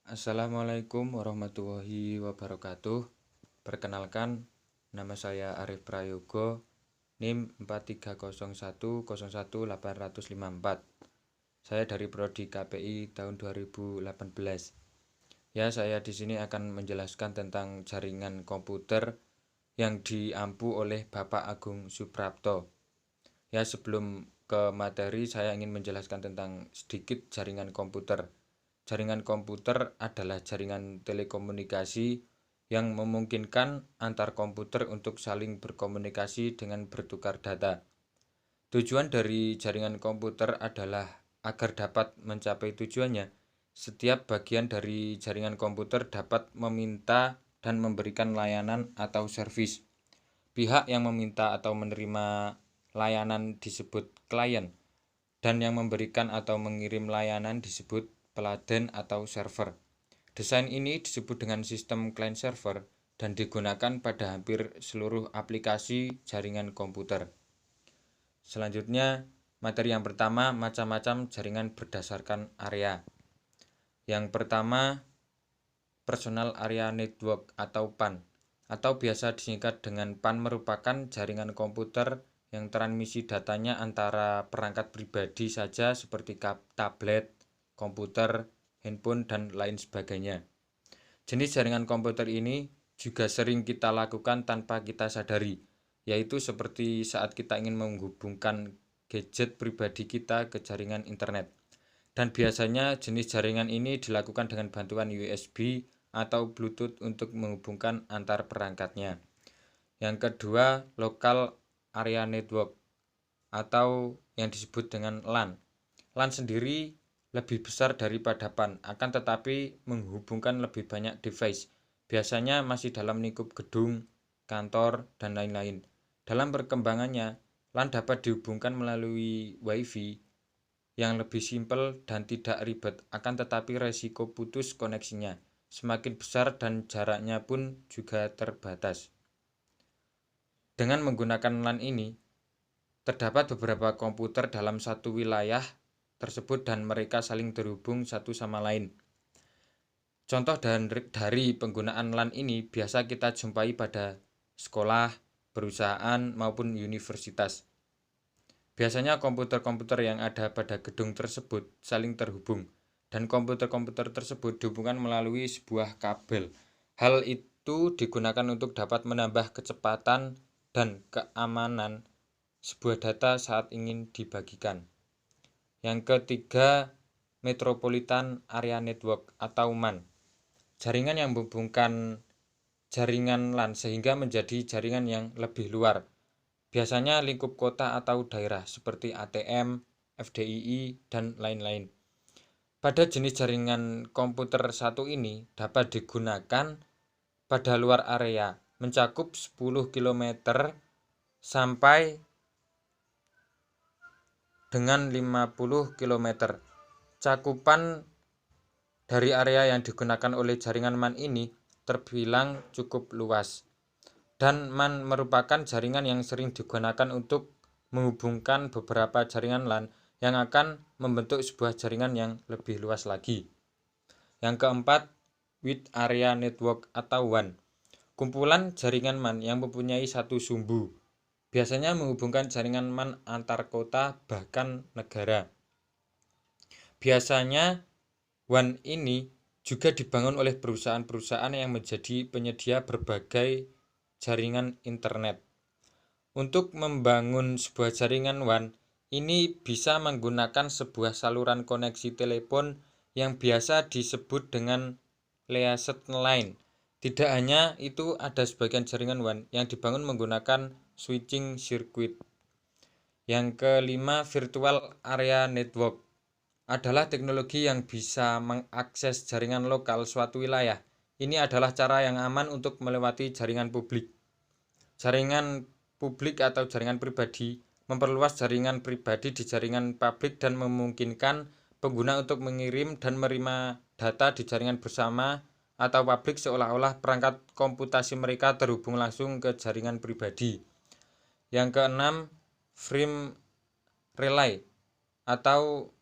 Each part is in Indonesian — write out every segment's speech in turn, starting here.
Assalamualaikum warahmatullahi wabarakatuh. Perkenalkan, nama saya Arif Prayogo, NIM 4301018454. Saya dari Prodi KPI tahun 2018. Ya, saya di sini akan menjelaskan tentang jaringan komputer yang diampu oleh Bapak Agung Suprapto. Ya, sebelum ke materi, saya ingin menjelaskan tentang sedikit jaringan komputer. Jaringan komputer adalah jaringan telekomunikasi yang memungkinkan antar komputer untuk saling berkomunikasi dengan bertukar data. Tujuan dari jaringan komputer adalah agar dapat mencapai tujuannya. Setiap bagian dari jaringan komputer dapat meminta dan memberikan layanan atau servis. Pihak yang meminta atau menerima layanan disebut klien, dan yang memberikan atau mengirim layanan disebut peladen atau server. Desain ini disebut dengan sistem client server dan digunakan pada hampir seluruh aplikasi jaringan komputer. Selanjutnya, materi yang pertama, macam-macam jaringan berdasarkan area. Yang pertama, Personal Area Network atau PAN, atau biasa disingkat dengan PAN, merupakan jaringan komputer yang transmisi datanya antara perangkat pribadi saja seperti tablet, komputer, handphone, dan lain sebagainya. Jenis jaringan komputer ini juga sering kita lakukan tanpa kita sadari, yaitu seperti saat kita ingin menghubungkan gadget pribadi kita ke jaringan internet. Dan biasanya jenis jaringan ini dilakukan dengan bantuan USB atau Bluetooth untuk menghubungkan antar perangkatnya. Yang kedua, Local Area Network atau yang disebut dengan LAN. LAN sendiri lebih besar daripada PAN, akan tetapi menghubungkan lebih banyak device. Biasanya masih dalam lingkup gedung, kantor, dan lain-lain. Dalam perkembangannya, LAN dapat dihubungkan melalui WiFi yang lebih simpel dan tidak ribet, akan tetapi resiko putus koneksinya semakin besar dan jaraknya pun juga terbatas. Dengan menggunakan LAN ini, terdapat beberapa komputer dalam satu wilayah tersebut dan mereka saling terhubung satu sama lain. Contoh dari penggunaan LAN ini biasa kita jumpai pada sekolah, perusahaan, maupun universitas. Biasanya komputer-komputer yang ada pada gedung tersebut saling terhubung, dan komputer-komputer tersebut dihubungkan melalui sebuah kabel. Hal itu digunakan untuk dapat menambah kecepatan dan keamanan sebuah data saat ingin dibagikan. Yang ketiga, Metropolitan Area Network atau MAN. Jaringan yang menghubungkan jaringan LAN sehingga menjadi jaringan yang lebih luar. Biasanya lingkup kota atau daerah seperti ATM, FDII, dan lain-lain. Pada jenis jaringan komputer satu ini dapat digunakan pada luar area, mencakup 10 km sampai dengan 50 km. Cakupan dari area yang digunakan oleh jaringan MAN ini terbilang cukup luas. Dan MAN merupakan jaringan yang sering digunakan untuk menghubungkan beberapa jaringan LAN yang akan membentuk sebuah jaringan yang lebih luas lagi. Yang keempat, Wide Area Network atau WAN. Kumpulan jaringan MAN yang mempunyai satu sumbu. Biasanya menghubungkan jaringan MAN antar kota bahkan negara. Biasanya WAN ini juga dibangun oleh perusahaan-perusahaan yang menjadi penyedia berbagai jaringan internet. Untuk membangun sebuah jaringan WAN, ini bisa menggunakan sebuah saluran koneksi telepon yang biasa disebut dengan liaison line. Tidak hanya itu, ada sebagian jaringan WAN yang dibangun menggunakan switching circuit. Yang kelima, Virtual Area Network adalah teknologi yang bisa mengakses jaringan lokal suatu wilayah. Ini adalah cara yang aman untuk melewati jaringan publik. Jaringan publik atau jaringan pribadi memperluas jaringan pribadi di jaringan publik dan memungkinkan pengguna untuk mengirim dan menerima data di jaringan bersama atau publik seolah-olah perangkat komputasi mereka terhubung langsung ke jaringan pribadi. Yang keenam, frame relay atau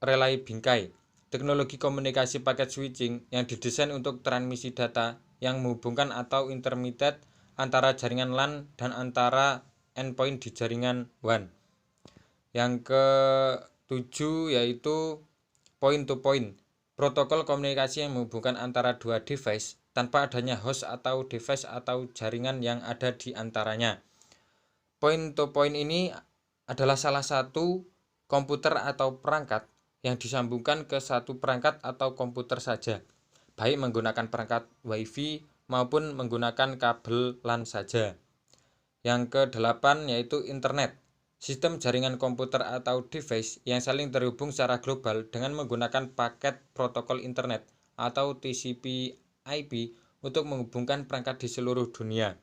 relay bingkai. teknologi komunikasi paket switching yang didesain untuk transmisi data yang menghubungkan atau intermediate antara jaringan LAN dan antara endpoint di jaringan WAN. Yang ke-7 yaitu point to point, protokol komunikasi yang menghubungkan antara dua device tanpa adanya host atau device atau jaringan yang ada di antaranya. Point to point ini adalah salah satu komputer atau perangkat yang disambungkan ke satu perangkat atau komputer saja, baik menggunakan perangkat WiFi maupun menggunakan kabel LAN saja. Yang ke-8 yaitu internet, sistem jaringan komputer atau device yang saling terhubung secara global dengan menggunakan paket protokol internet atau TCP/IP untuk menghubungkan perangkat di seluruh dunia.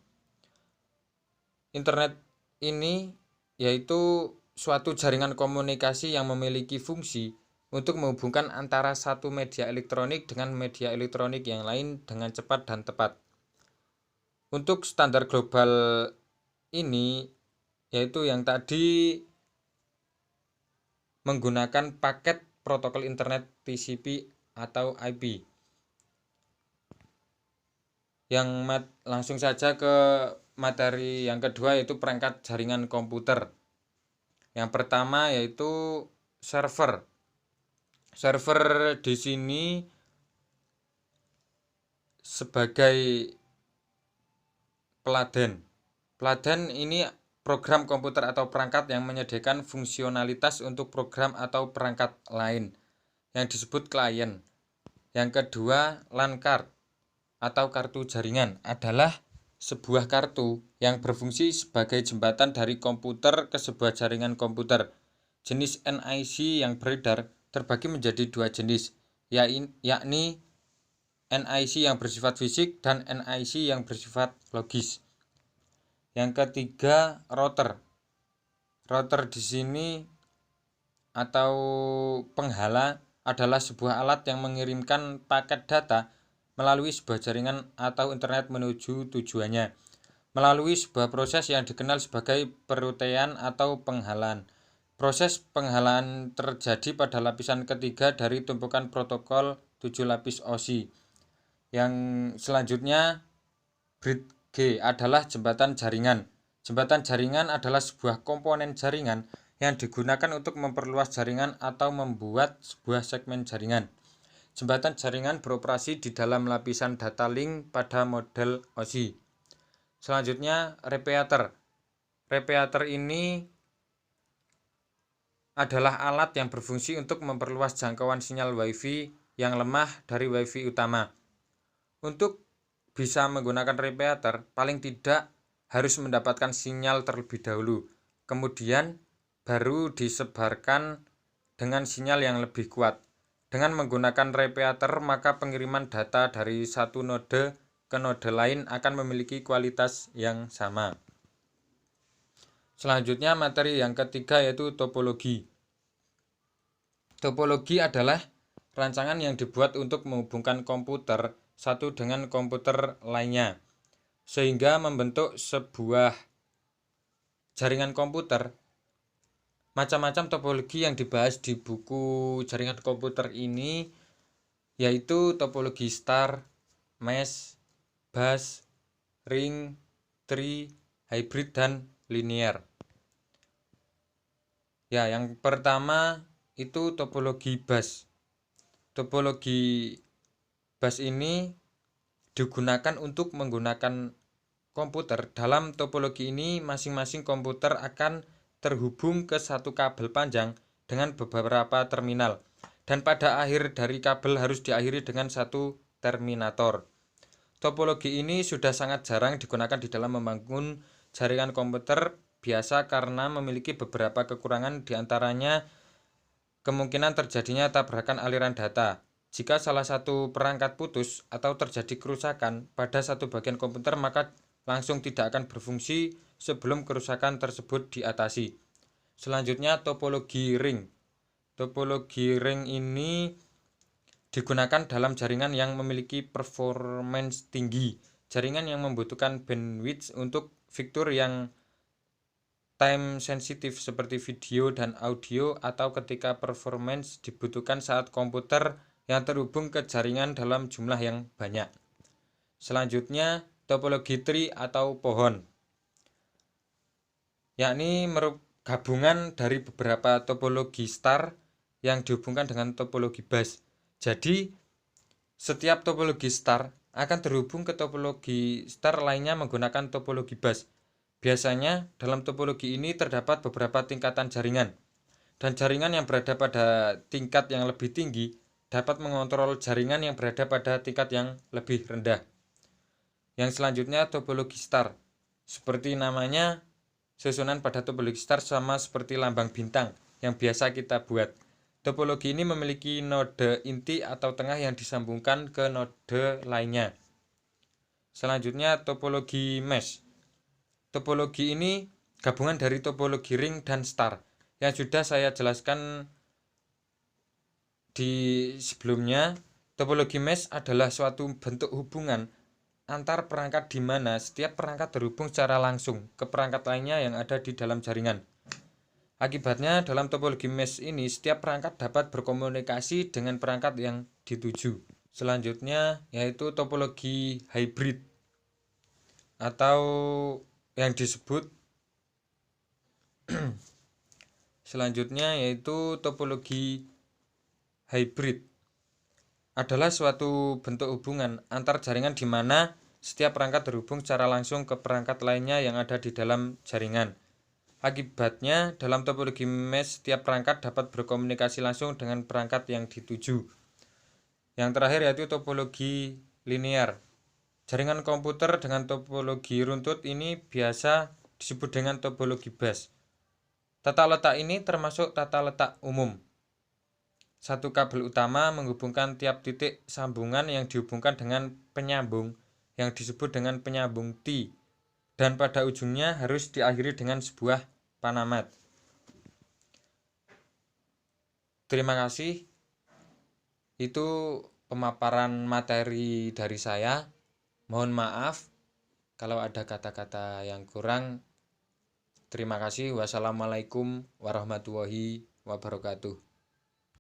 Internet ini yaitu suatu jaringan komunikasi yang memiliki fungsi untuk menghubungkan antara satu media elektronik dengan media elektronik yang lain dengan cepat dan tepat. Untuk standar global ini yaitu yang tadi menggunakan paket protokol internet TCP atau IP. Langsung saja ke materi yang kedua yaitu perangkat jaringan komputer. Yang pertama yaitu server. Server di sini sebagai peladen. Peladen ini program komputer atau perangkat yang menyediakan fungsionalitas untuk program atau perangkat lain yang disebut klien. Yang kedua, LAN card atau kartu jaringan adalah sebuah kartu yang berfungsi sebagai jembatan dari komputer ke sebuah jaringan komputer. Jenis NIC yang beredar terbagi menjadi dua jenis, yakni NIC yang bersifat fisik dan NIC yang bersifat logis. Yang ketiga, router. Router di sini atau penghala adalah sebuah alat yang mengirimkan paket data melalui sebuah jaringan atau internet menuju tujuannya melalui sebuah proses yang dikenal sebagai perutaian atau penghalaan. Proses penghalaan terjadi pada lapisan ketiga dari tumpukan protokol 7 lapis OSI. Yang selanjutnya, bridge G adalah jembatan jaringan. Jembatan jaringan adalah sebuah komponen jaringan yang digunakan untuk memperluas jaringan atau membuat sebuah segmen jaringan. Jembatan jaringan beroperasi di dalam lapisan data link pada model OSI. Selanjutnya, repeater. Repeater ini adalah alat yang berfungsi untuk memperluas jangkauan sinyal WiFi yang lemah dari WiFi utama. Untuk bisa menggunakan repeater, paling tidak harus mendapatkan sinyal terlebih dahulu. Kemudian baru disebarkan dengan sinyal yang lebih kuat. Dengan menggunakan repeater, maka pengiriman data dari satu node ke node lain akan memiliki kualitas yang sama. Selanjutnya materi yang ketiga yaitu topologi. Topologi adalah rancangan yang dibuat untuk menghubungkan komputer satu dengan komputer lainnya, sehingga membentuk sebuah jaringan komputer. Macam-macam topologi yang dibahas di buku jaringan komputer ini yaitu topologi star, mesh, bus, ring, tree, hybrid, dan linear. Ya, yang pertama itu topologi bus. Topologi bus ini digunakan untuk menggunakan komputer. Dalam topologi ini masing-masing komputer akan terhubung ke satu kabel panjang dengan beberapa terminal, dan pada akhir dari kabel harus diakhiri dengan satu terminator. Topologi ini sudah sangat jarang digunakan di dalam membangun jaringan komputer biasa karena memiliki beberapa kekurangan, diantaranya kemungkinan terjadinya tabrakan aliran data. Jika salah satu perangkat putus atau terjadi kerusakan pada satu bagian komputer, maka langsung tidak akan berfungsi sebelum kerusakan tersebut diatasi. Selanjutnya, topologi ring. Topologi ring ini digunakan dalam jaringan yang memiliki performance tinggi, jaringan yang membutuhkan bandwidth untuk fitur yang time sensitive seperti video dan audio atau ketika performance dibutuhkan saat komputer yang terhubung ke jaringan dalam jumlah yang banyak. Selanjutnya, topologi tree atau pohon, yakni gabungan dari beberapa topologi star yang dihubungkan dengan topologi bus. Jadi, setiap topologi star akan terhubung ke topologi star lainnya menggunakan topologi bus. Biasanya, dalam topologi ini terdapat beberapa tingkatan jaringan, dan jaringan yang berada pada tingkat yang lebih tinggi dapat mengontrol jaringan yang berada pada tingkat yang lebih rendah. Yang selanjutnya, topologi star. Seperti namanya, susunan pada topologi star sama seperti lambang bintang yang biasa kita buat. Topologi ini memiliki node inti atau tengah yang disambungkan ke node lainnya. Selanjutnya, topologi mesh. Topologi ini gabungan dari topologi ring dan star yang sudah saya jelaskan di sebelumnya. Topologi mesh adalah suatu bentuk hubungan antar perangkat di mana setiap perangkat terhubung secara langsung ke perangkat lainnya yang ada di dalam jaringan. Akibatnya, dalam topologi mesh ini setiap perangkat dapat berkomunikasi dengan perangkat yang dituju. Selanjutnya yaitu topologi hybrid atau yang disebut selanjutnya yaitu topologi hybrid adalah suatu bentuk hubungan antar jaringan di mana setiap perangkat terhubung secara langsung ke perangkat lainnya yang ada di dalam jaringan. Akibatnya, dalam topologi mesh setiap perangkat dapat berkomunikasi langsung dengan perangkat yang dituju. Yang terakhir yaitu topologi linear. Jaringan komputer dengan topologi runtut ini biasa disebut dengan topologi bus. Tata letak ini termasuk tata letak umum. Satu kabel utama menghubungkan tiap titik sambungan yang dihubungkan dengan penyambung yang disebut dengan penyambung T, dan pada ujungnya harus diakhiri dengan sebuah panamat. Terima kasih. Itu pemaparan materi dari saya. Mohon maaf kalau ada kata-kata yang kurang. Terima kasih. Wassalamualaikum warahmatullahi wabarakatuh.